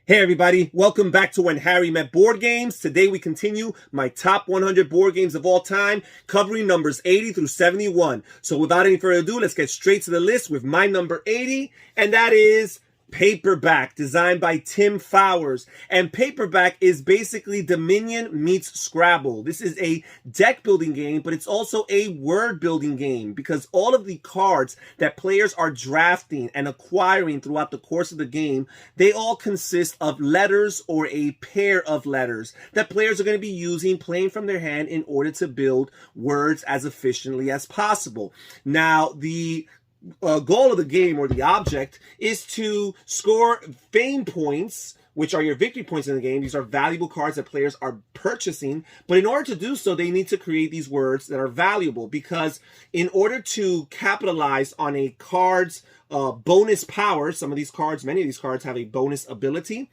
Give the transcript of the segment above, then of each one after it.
Hey everybody, welcome back to When Harry Met Board Games. Today we continue my top 100 board games of all time, covering numbers 80 through 71. So without any further ado, let's get straight to the list with my number 80, and that is Paperback, designed by Tim Fowers. And Paperback is basically Dominion meets Scrabble. This is a deck building game, but it's also a word building game because all of the cards that players are drafting and acquiring throughout the course of the game, they all consist of letters or a pair of letters that players are going to be using, playing from their hand in order to build words as efficiently as possible. Now, the goal of the game, or the object, is to score fame points, which are your victory points in the game. These are valuable cards that players are purchasing, but in order to do so, they need to create these words that are valuable, because in order to capitalize on a card's bonus power, many of these cards have a bonus ability,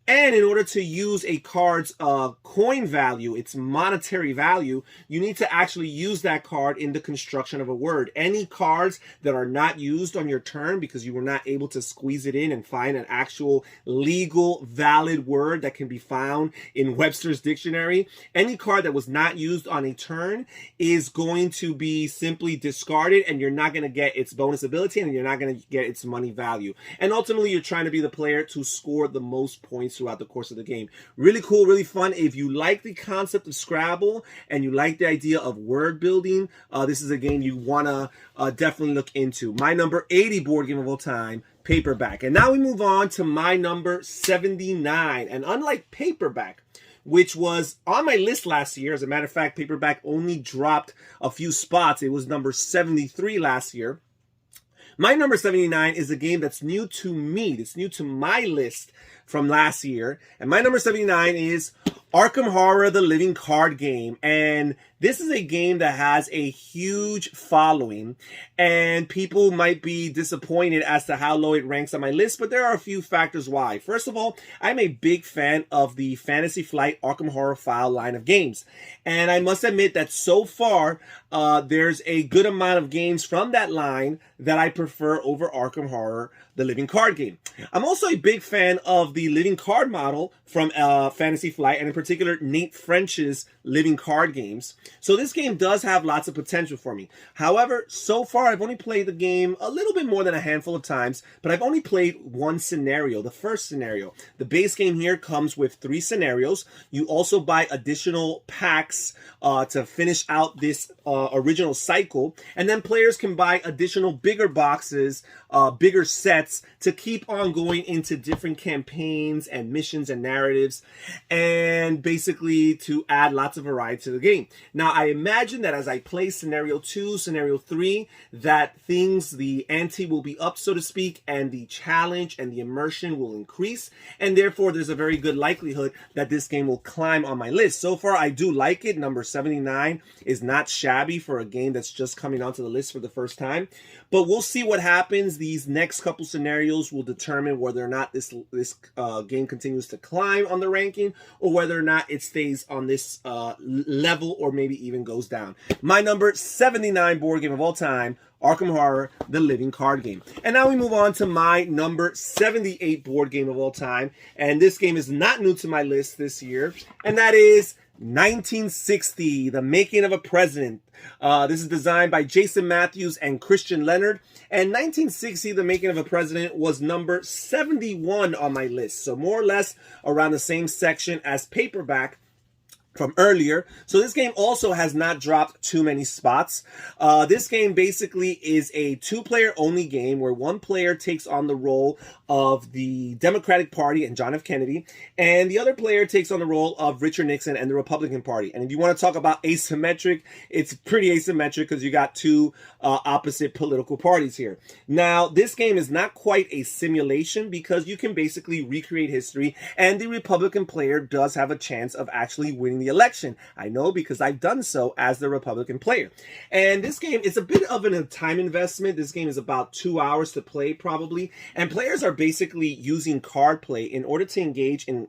and in order to use a card's coin value, its monetary value, you need to actually use that card in the construction of a word. Any cards that are not used on your turn because you were not able to squeeze it in and find an actual legal, valid word that can be found in Webster's dictionary, any card that was not used on a turn is going to be simply discarded, and you're not going to get its bonus ability, and you're not going to get its money value. And ultimately, you're trying to be the player to score the most points throughout the course of the game. Really cool, really fun. If you like the concept of Scrabble and you like the idea of word building, this is a game you want to definitely look into. My number 80 board game of all time, Paperback. And now we move on to my number 79. And unlike Paperback, which was on my list last year, as a matter of fact, Paperback only dropped a few spots. It was number 73 last year. My number 79 is a game that's new to me. It's new to my list from last year. And my number 79 is Arkham Horror, the Living Card Game. And this is a game that has a huge following, and people might be disappointed as to how low it ranks on my list, but there are a few factors why. First of all, I'm a big fan of the Fantasy Flight Arkham Horror File line of games. And I must admit that so far, there's a good amount of games from that line that I prefer over Arkham Horror, the Living Card Game. I'm also a big fan of the Living Card model from Fantasy Flight, and in particular, Nate French's Living Card games. So this game does have lots of potential for me. However, so far I've only played the game a little bit more than a handful of times, but I've only played one scenario, the first scenario. The base game here comes with 3 scenarios. You also buy additional packs to finish out this original cycle, and then players can buy additional bigger boxes, bigger sets to keep on going into different campaigns and missions and narratives, and basically to add lots of variety to the game. Now, I imagine that as I play scenario 2, scenario 3, that the ante will be up, so to speak, and the challenge and the immersion will increase, and therefore there's a very good likelihood that this game will climb on my list. So far, I do like it. Number 79 is not shabby for a game that's just coming onto the list for the first time, but we'll see what happens. These next couple scenarios will determine whether or not this game continues to climb on the ranking, or whether or not it stays on this level, or maybe even goes down. My number 79 board game of all time, Arkham Horror, the Living Card Game. And now we move on to my number 78 board game of all time. And this game is not new to my list this year, and that is 1960, The Making of a President. This is designed by Jason Matthews and Christian Leonard. And 1960, The Making of a President was number 71 on my list. So more or less around the same section as Paperback from earlier. So this game also has not dropped too many spots. This game basically is a 2-player only game where one player takes on the role of the Democratic Party and John F. Kennedy, and the other player takes on the role of Richard Nixon and the Republican Party. And if you want to talk about asymmetric, it's pretty asymmetric because you got 2 opposite political parties here. Now, this game is not quite a simulation because you can basically recreate history, and the Republican player does have a chance of actually winning the election. I know because I've done so as the Republican player. And this game is a bit of a time investment. This game is about 2 hours to play probably. And players are basically using card play in order to engage in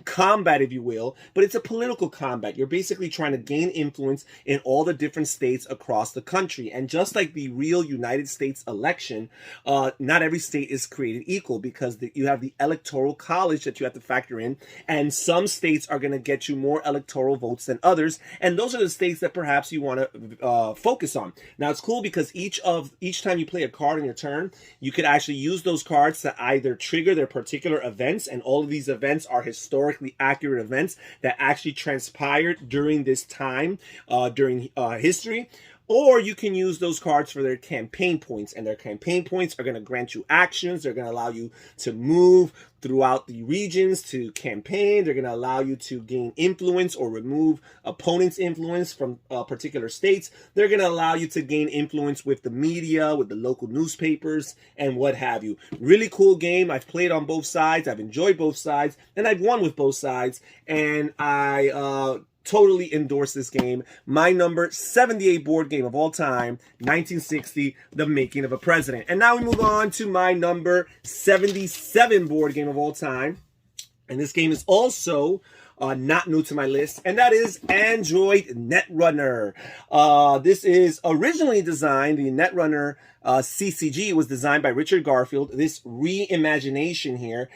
combat, if you will. But it's a political combat. You're basically trying to gain influence in all the different states across the country. And just like the real United States election, not every state is created equal because you have the electoral college that you have to factor in. And some states are going to get you more electoral votes than others. And those are the states that perhaps you want to focus on. Now, it's cool because each time you play a card in your turn, you could actually use those cards to either trigger their particular events. And all of these events are historically accurate events that actually transpired during this time, during history. Or you can use those cards for their campaign points, and their campaign points are going to grant you actions. They're going to allow you to move throughout the regions to campaign. They're going to allow you to gain influence or remove opponents' influence from particular states. They're going to allow you to gain influence with the media, with the local newspapers, and what have you. Really cool game. I've played on both sides. I've enjoyed both sides, and I've won with both sides. And I totally endorse this game. My number 78 board game of all time, 1960, The Making of a President. And now we move on to my number 77 board game of all time. And this game is also not new to my list, and that is Android Netrunner. This is originally designed, the Netrunner CCG was designed by Richard Garfield. This reimagination here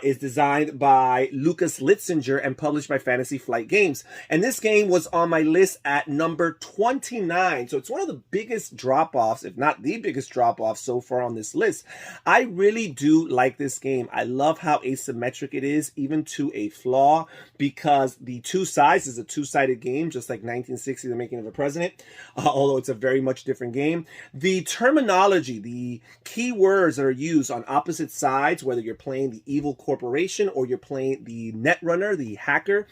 is designed by Lucas Litzinger and published by Fantasy Flight Games. And this game was on my list at number 29. So it's one of the biggest drop-offs, if not the biggest drop-off so far on this list. I really do like this game. I love how asymmetric it is, even to a flaw, because the two sides is a two-sided game, just like 1960, The Making of a President, although it's a very much different game. The terminology, the keywords that are used on opposite sides, whether you're playing the evil corporation or you're playing the Netrunner, the hacker,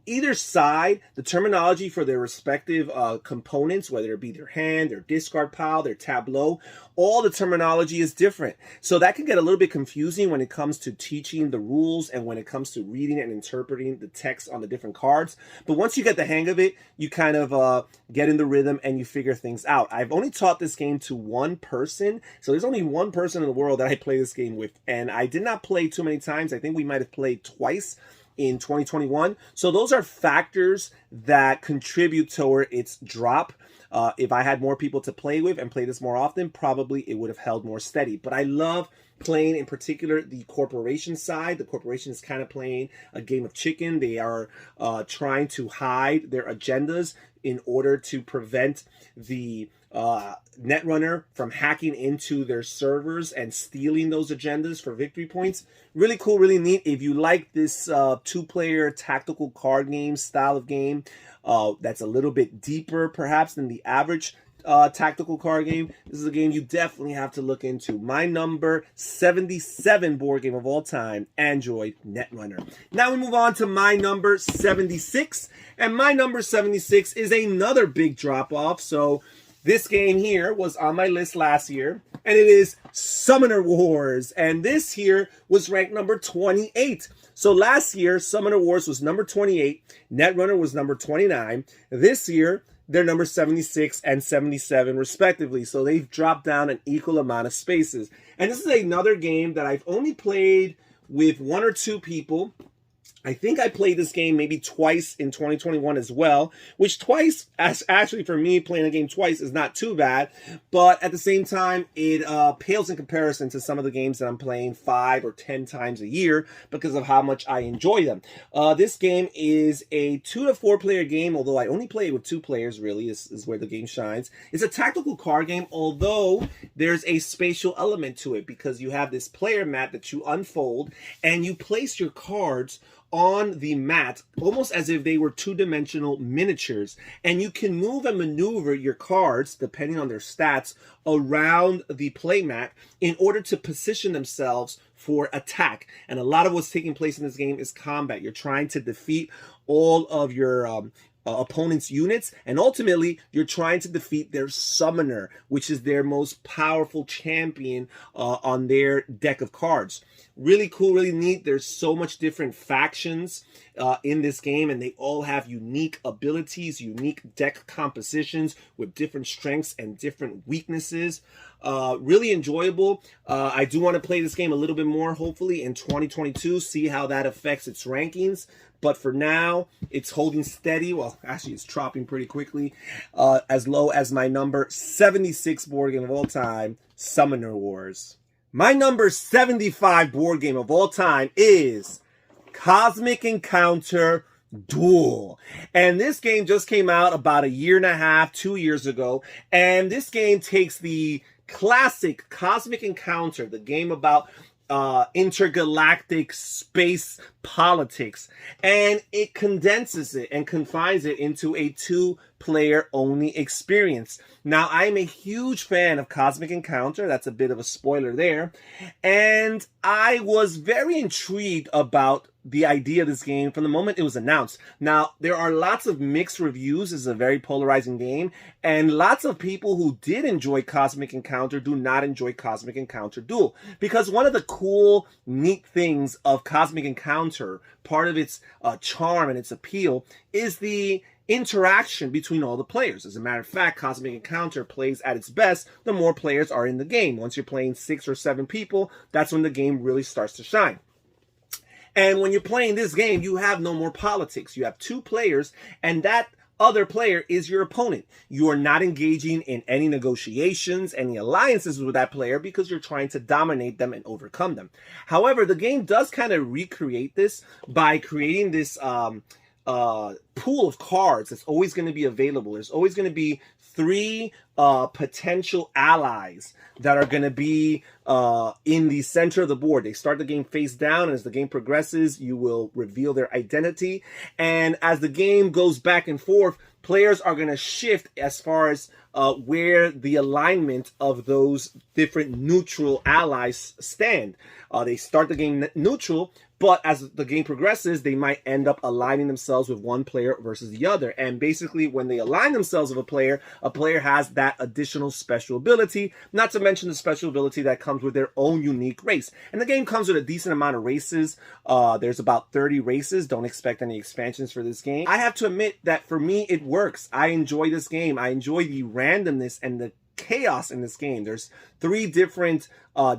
either side, the terminology for their respective components, whether it be their hand, their discard pile, their tableau, all the terminology is different. So that can get a little bit confusing when it comes to teaching the rules and when it comes to reading and interpreting the text on the different cards. But once you get the hang of it, you kind of get in the rhythm and you figure things out. I've only taught this game to one person. So there's only one person in the world that I play this game with. And I did not play too many times. I think we might have played twice in 2021. So those are factors that contribute toward its drop. If I had more people to play with and play this more often, probably it would have held more steady. But I love playing, in particular, the corporation side. The corporation is kind of playing a game of chicken. They are trying to hide their agendas in order to prevent the Netrunner from hacking into their servers and stealing those agendas for victory points. Really cool, really neat. If you like this two-player tactical card game style of game, that's a little bit deeper perhaps than the average tactical card game, this is a game you definitely have to look into. My number 77 board game of all time, Android Netrunner. Now we move on to my number 76, and my number 76 is another big drop off. So this game here was on my list last year, and it is Summoner Wars, and this here was ranked number 28. So last year, Summoner Wars was number 28, Netrunner was number 29. This year, they're number 76 and 77 respectively. So they've dropped down an equal amount of spaces. And this is another game that I've only played with one or two people. I think I played this game maybe twice in 2021 as well, which twice, actually for me, playing a game twice is not too bad. But at the same time, it pales in comparison to some of the games that I'm playing 5 or 10 times a year because of how much I enjoy them. This game is a 2 to 4 player game, although I only play it with 2 players, really, is where the game shines. It's a tactical card game, although there's a spatial element to it because you have this player mat that you unfold and you place your cards on the mat almost as if they were two-dimensional miniatures, and you can move and maneuver your cards depending on their stats around the playmat in order to position themselves for attack. And a lot of what's taking place in this game is combat. You're trying to defeat all of your opponent's units, and ultimately you're trying to defeat their summoner, which is their most powerful champion on their deck of cards. Really cool, really neat. There's so much different factions in this game, and they all have unique abilities, unique deck compositions with different strengths and different weaknesses. Really enjoyable. I do want to play this game a little bit more, hopefully in 2022, see how that affects its rankings. But for now, it's holding steady. Well, actually, it's dropping pretty quickly. As low as my number 76 board game of all time, Summoner Wars. My number 75 board game of all time is Cosmic Encounter Duel. And this game just came out about 1.5 2 years ago. And this game takes the classic Cosmic Encounter, the game about intergalactic space politics, and it condenses it and confines it into a 2-player only experience. Now, I'm a huge fan of Cosmic Encounter. That's a bit of a spoiler there. And I was very intrigued about the idea of this game from the moment it was announced. Now, there are lots of mixed reviews. It's a very polarizing game, and lots of people who did enjoy Cosmic Encounter do not enjoy Cosmic Encounter Duel, because one of the cool, neat things of Cosmic Encounter, part of its charm and its appeal, is the interaction between all the players. As a matter of fact, Cosmic Encounter plays at its best the more players are in the game. Once you're playing 6 or 7 people, that's when the game really starts to shine. And when you're playing this game, you have no more politics. You have 2 players, and that other player is your opponent. You are not engaging in any negotiations, any alliances with that player, because you're trying to dominate them and overcome them. However, the game does kind of recreate this by creating this pool of cards that's always going to be available. There's always going to be 3 potential allies that are going to be in the center of the board. They start the game face down, and as the game progresses, you will reveal their identity. And as the game goes back and forth, players are going to shift as far as where the alignment of those different neutral allies stand. They start the game neutral, but as the game progresses, they might end up aligning themselves with one player versus the other. And basically, when they align themselves with a player has that additional special ability, not to mention the special ability that comes with their own unique race. And the game comes with a decent amount of races. There's about 30 races. Don't expect any expansions for this game. I have to admit that for me, it works. I enjoy this game. I enjoy the randomness and the chaos in this game. There's 3 different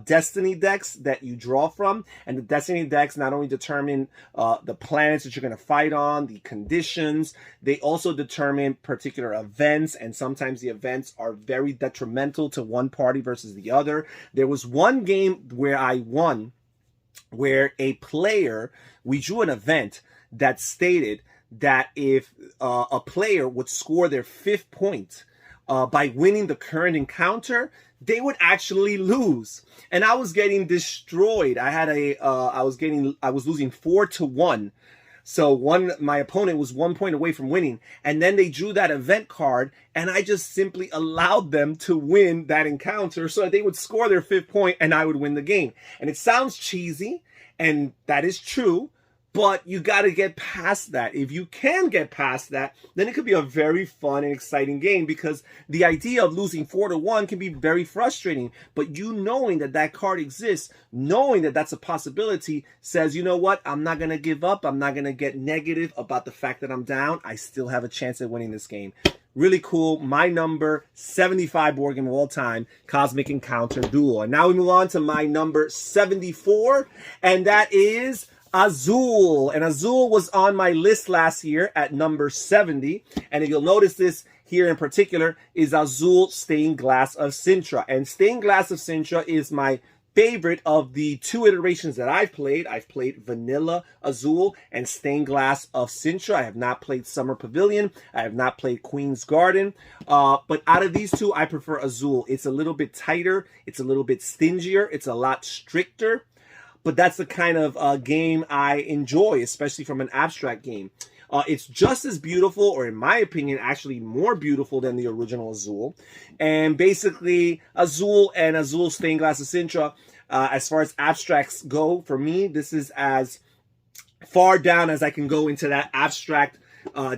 Destiny decks that you draw from, and the Destiny decks not only determine the planets that you're going to fight on, the conditions, they also determine particular events, and sometimes the events are very detrimental to one party versus the other. There was one game where I won, where we drew an event that stated that if a player would score their 5th point by winning the current encounter, they would actually lose. And I was getting destroyed. I was losing 4-1. So my opponent was 1 point away from winning. And then they drew that event card, and I just simply allowed them to win that encounter so that they would score their 5th point and I would win the game. And it sounds cheesy, and that is true, but you got to get past that. If you can get past that, then it could be a very fun and exciting game, because the idea of losing 4-1 can be very frustrating. But you knowing that that card exists, knowing that that's a possibility, says, you know what? I'm not going to give up. I'm not going to get negative about the fact that I'm down. I still have a chance at winning this game. Really cool. My number 75 board game of all time, Cosmic Encounter Duel. And now we move on to my number 74, and that is Azul. And Azul was on my list last year at number 70. And if you'll notice, this here in particular is Azul Stained Glass of Sintra. And Stained Glass of Sintra is my favorite of the 2 iterations that I've played. I've played Vanilla Azul and Stained Glass of Sintra. I have not played Summer Pavilion. I have not played Queen's Garden. But out of these 2, I prefer Azul. It's a little bit tighter. It's a little bit stingier. It's a lot stricter. But that's the kind of game I enjoy, especially from an abstract game. It's just as beautiful, or in my opinion, actually more beautiful than the original Azul. And basically, Azul and Azul Stained Glass of Sintra, as far as abstracts go, for me, this is as far down as I can go into that abstract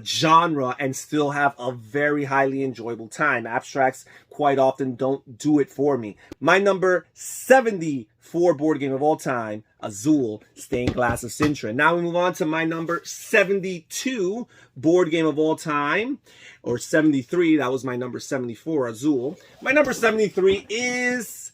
genre and still have a very highly enjoyable time. Abstracts quite often don't do it for me. My number 74 board game of all time, Azul, Stained Glass of Sintra. Now we move on to my number 72 board game of all time, or 73. That was my number 74, Azul. My number 73 is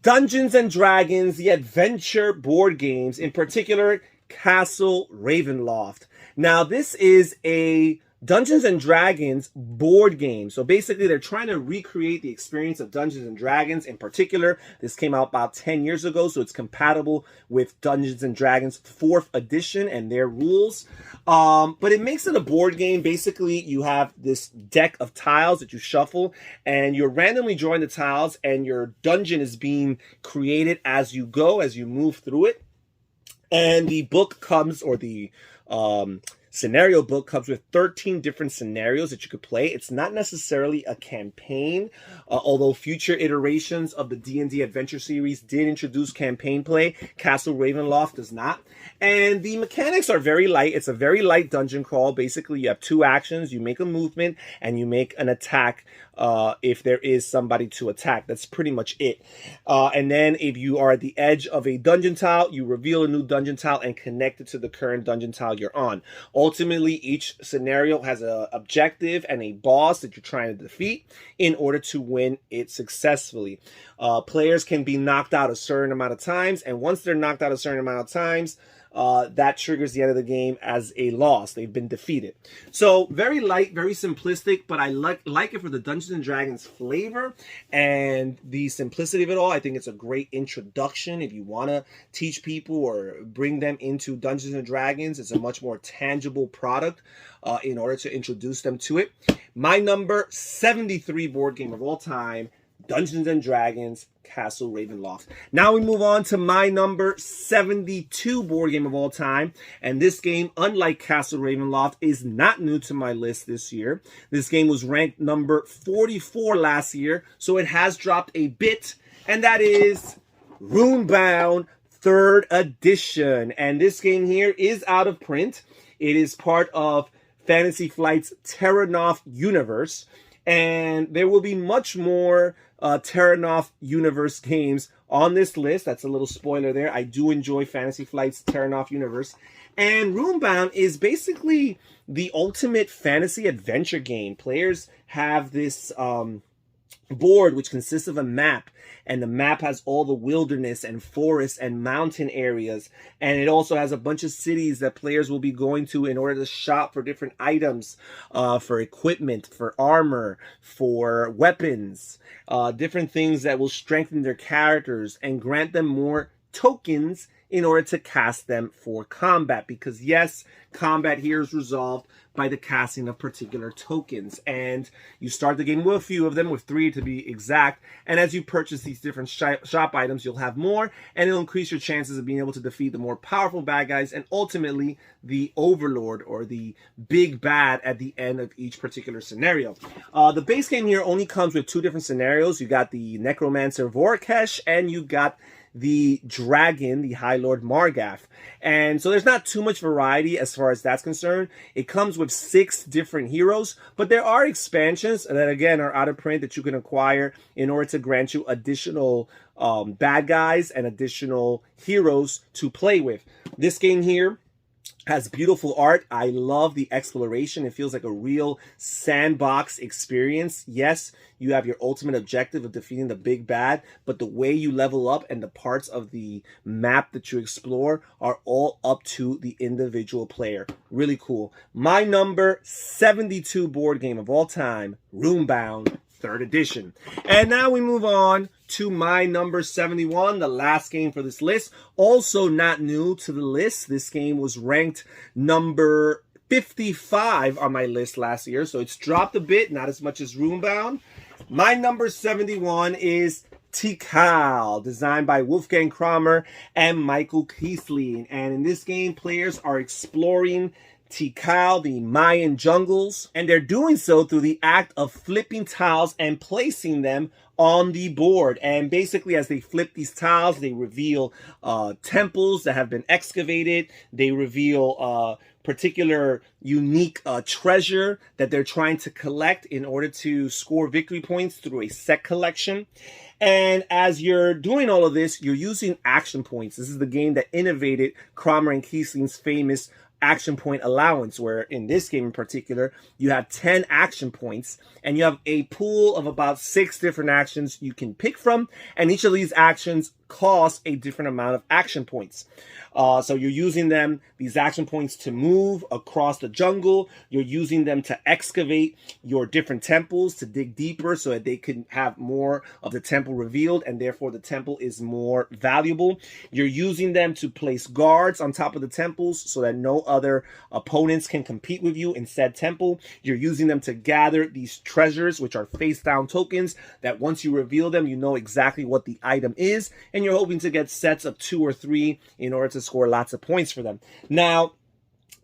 Dungeons and Dragons, the adventure board games, in particular, Castle Ravenloft. Now, this is a Dungeons and Dragons board game. So basically, they're trying to recreate the experience of Dungeons and Dragons. In particular, this came out about 10 years ago, so it's compatible with Dungeons and Dragons 4th edition and their rules. But it makes it a board game. Basically, you have this deck of tiles that you shuffle, and you're randomly drawing the tiles, and your dungeon is being created as you go, as you move through it. And the book comes, or the scenario book comes with 13 different scenarios that you could play. It's not necessarily a campaign, although future iterations of the D&D Adventure series did introduce campaign play. Castle Ravenloft does not. And the mechanics are very light. It's a very light dungeon crawl. Basically, you have 2 actions. You make a movement and you make an attack if there is somebody to attack. That's pretty much it. And then if you are at the edge of a dungeon tile, you reveal a new dungeon tile and connect it to the current dungeon tile you're on. Ultimately, each scenario has an objective and a boss that you're trying to defeat in order to win it successfully. Players can be knocked out a certain amount of times, and once they're knocked out a certain amount of times, that triggers the end of the game as a loss. They've been defeated. So very light, very simplistic, but I like it for the Dungeons and Dragons flavor and the simplicity of it all. I think it's a great introduction if you want to teach people or bring them into Dungeons and Dragons. It's a much more tangible product in order to introduce them to it. My number 73 board game of all time, Dungeons and Dragons, Castle Ravenloft. Now we move on to my number 72 board game of all time. And this game, unlike Castle Ravenloft, is not new to my list this year. This game was ranked number 44 last year, so it has dropped a bit. And that is Runebound 3rd edition. And this game here is out of print. It is part of Fantasy Flight's Terranoff universe. And there will be much more Terranoff universe games on this list. That's a little spoiler there. I do enjoy Fantasy Flight's Terranoff universe. And Runebound is basically the ultimate fantasy adventure game. Players have this board which consists of a map, and the map has all the wilderness and forest and mountain areas, and it also has a bunch of cities that players will be going to in order to shop for different items, for equipment, for armor, for weapons, different things that will strengthen their characters and grant them more tokens in order to cast them for combat, because yes, combat here is resolved by the casting of particular tokens. And you start the game with a few of them, with 3 to be exact, and as you purchase these different shop items, you'll have more, and it'll increase your chances of being able to defeat the more powerful bad guys, and ultimately the overlord, or the big bad at the end of each particular scenario. The base game here only comes with 2 different scenarios. You got the Necromancer Vorkesh, and you got the dragon, the High Lord Margath. And so there's not too much variety as far as that's concerned. It comes with 6 different heroes, but there are expansions that, again, are out of print that you can acquire in order to grant you additional bad guys and additional heroes to play with. This game here has beautiful art. I love the exploration. It feels like a real sandbox experience. Yes, you have your ultimate objective of defeating the big bad, but the way you level up and the parts of the map that you explore are all up to the individual player. Really cool. My number 72 board game of all time, Runebound 3rd edition. And now we move on to my number 71, the last game for this list. Also not new to the list. This game was ranked number 55 on my list last year, so it's dropped a bit, not as much as Runebound. My number 71 is Tikal, designed by Wolfgang Kramer and Michael Kiesling. And in this game, players are exploring Tikal, the Mayan jungles, and they're doing so through the act of flipping tiles and placing them on the board. And basically, as they flip these tiles, they reveal temples that have been excavated. They reveal particular unique treasure that they're trying to collect in order to score victory points through a set collection. And as you're doing all of this, you're using action points. This is the game that innovated Kramer and Kiesling's famous action point allowance, where in this game in particular, you have 10 action points and you have a pool of about 6 different actions you can pick from. And each of these actions cost a different amount of action points. So you're using them, these action points, to move across the jungle. You're using them to excavate your different temples, to dig deeper so that they can have more of the temple revealed, and therefore the temple is more valuable. You're using them to place guards on top of the temples so that no other opponents can compete with you in said temple. You're using them to gather these treasures, which are face-down tokens, that once you reveal them, you know exactly what the item is, and you're hoping to get sets of 2 or 3 in order to score lots of points for them. Now,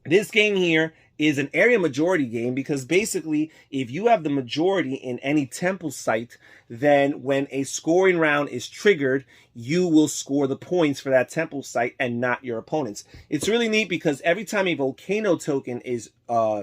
this game here is an area majority game because basically, if you have the majority in any temple site, then when a scoring round is triggered, you will score the points for that temple site and not your opponents. It's really neat because every time a volcano token is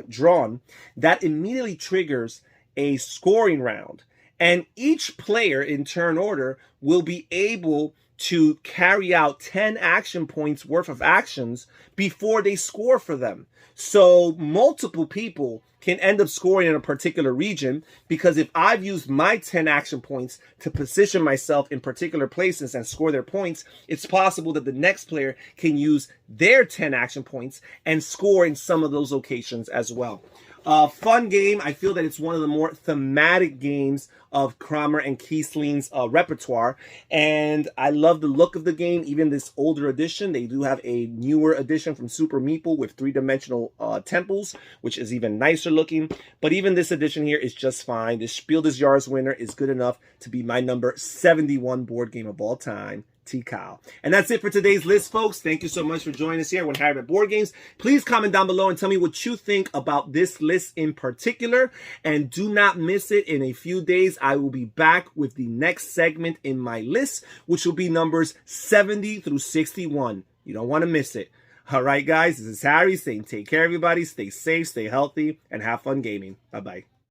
drawn, that immediately triggers a scoring round. And each player in turn order will be able to carry out 10 action points worth of actions before they score for them. So multiple people can end up scoring in a particular region, because if I've used my 10 action points to position myself in particular places and score their points, it's possible that the next player can use their 10 action points and score in some of those locations as well. Fun game. I feel that it's one of the more thematic games of Kramer and Kiesling's repertoire, and I love the look of the game. Even this older edition, they do have a newer edition from Super Meeple with 3-dimensional temples, which is even nicer looking. But even this edition here is just fine. The Spiel des Jahres winner is good enough to be my number 71 board game of all time, Tikal. And that's it for today's list, folks. Thank you so much for joining us here on Harry Met Board Games. Please comment down below and tell me what you think about this list in particular. And do not miss it. In a few days, I will be back with the next segment in my list, which will be numbers 70 through 61. You don't want to miss it. All right, guys, this is Harry saying take care, everybody. Stay safe, stay healthy, and have fun gaming. Bye-bye.